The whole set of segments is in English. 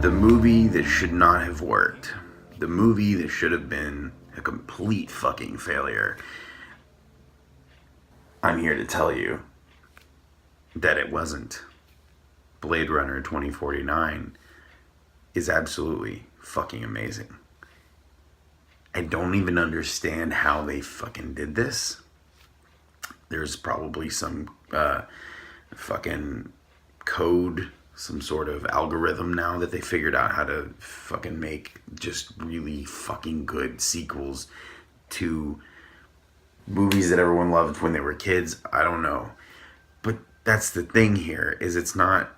The movie that should not have worked. The movie that should have been a complete fucking failure. I'm here to tell you that it wasn't. Blade Runner 2049 is absolutely fucking amazing. I don't even understand how they fucking did this. There's probably some fucking code, some sort of algorithm now that they figured out how to fucking make just really fucking good sequels to movies that everyone loved when they were kids. I don't know. But that's the thing here, is it's not...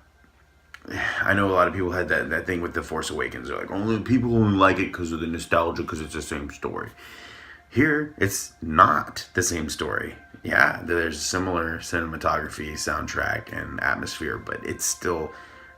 I know a lot of people had that thing with The Force Awakens. They're like, only people only like it because of the nostalgia, because it's the same story. Here, it's not the same story. Yeah, there's similar cinematography, soundtrack, and atmosphere, but it's still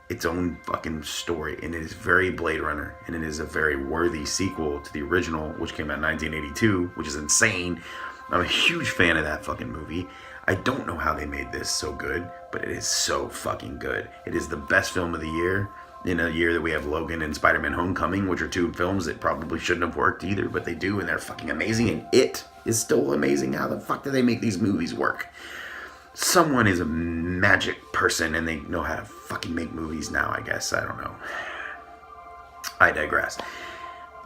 its own fucking story, and it is very Blade Runner, and it is a very worthy sequel to the original, which came out in 1982, which is insane. I'm a huge fan of that fucking movie. I don't know how they made this so good, but it is so fucking good. It is the best film of the year, in a year that we have Logan and Spider-Man Homecoming, which are two films that probably shouldn't have worked either, but they do, and they're fucking amazing, and it is still amazing. How the fuck do they make these movies work? Someone is a magic person, and they know how to fucking make movies now, I guess. I don't know. I digress.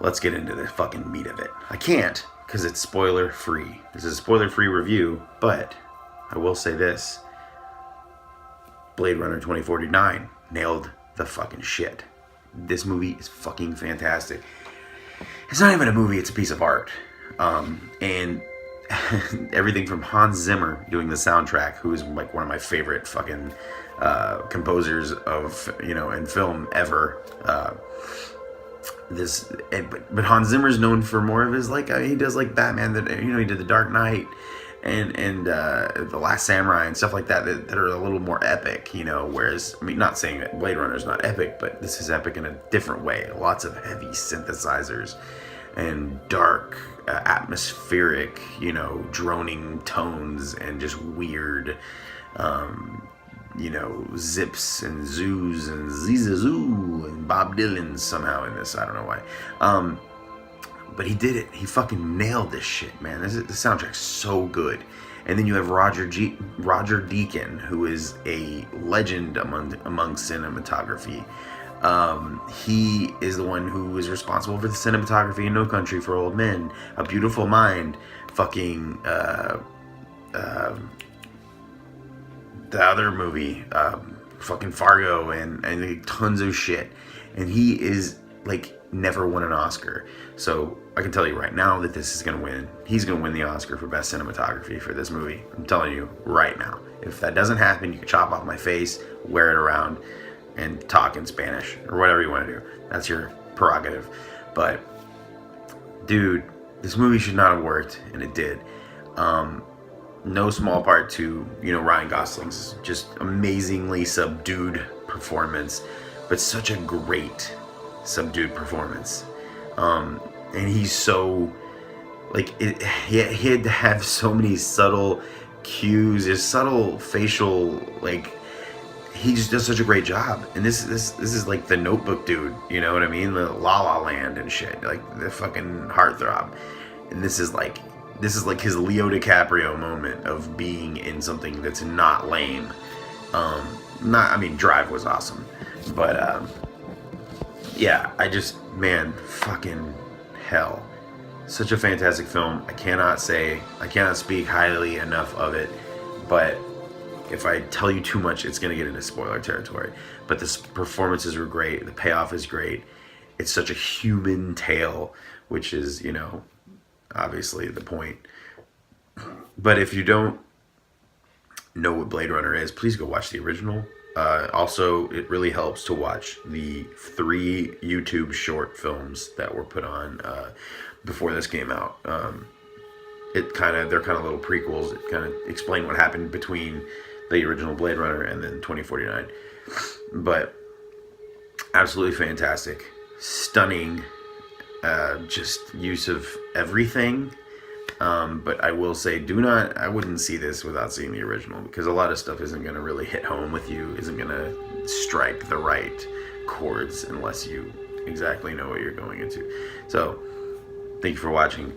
Let's get into the fucking meat of it. I can't, because it's spoiler-free. This is a spoiler-free review, but I will say this. Blade Runner 2049 nailed the fucking shit. This movie is fucking fantastic. It's not even a movie, it's a piece of art. And everything from Hans Zimmer doing the soundtrack, who is like one of my favorite fucking composers of, in film ever. But Hans Zimmer's known for more of his, like, he does like Batman, he did The Dark Knight and The Last Samurai and stuff like that are a little more epic, whereas, not saying that Blade Runner is not epic, but this is epic in a different way. Lots of heavy synthesizers and dark, atmospheric, droning tones, and just weird, zips and zoos and zizazoo, and Bob Dylan somehow in this. I don't know why. But he did it. He fucking nailed this shit, man. The soundtrack's so good. And then you have Roger Deakins, who is a legend among cinematography. He is the one who is responsible for the cinematography in No Country for Old Men, A Beautiful Mind, fucking the other movie, fucking Fargo, and tons of shit. And he is like never won an Oscar. So I can tell you right now that this is gonna win. He's gonna win the Oscar for best cinematography for this movie. I'm telling you right now. If that doesn't happen, you can chop off my face, wear it around, and talk in Spanish or whatever you want to do. That's your prerogative. But dude, this movie should not have worked, and it did. No small part to Ryan Gosling's just amazingly subdued performance, but such a great subdued performance. And he's so he had to have so many subtle cues, his subtle facial, he just does such a great job. And this is like the Notebook dude, you know what I mean? The La La Land and shit, like the fucking heartthrob. And this is like his Leo DiCaprio moment of being in something that's not lame. Drive was awesome, but yeah, fucking hell. Such a fantastic film. I cannot speak highly enough of it, but if I tell you too much, it's going to get into spoiler territory. But the performances were great. The payoff is great. It's such a human tale, which is, obviously the point. But if you don't know what Blade Runner is, please go watch the original. Also, it really helps to watch the 3 YouTube short films that were put on before this came out. They're kind of little prequels. It kind of explain what happened between the original Blade Runner and then 2049. But absolutely fantastic, stunning, just use of everything. But I will say, I wouldn't see this without seeing the original, because a lot of stuff isn't going to really hit home with you, isn't going to strike the right chords unless you exactly know what you're going into. So, thank you for watching.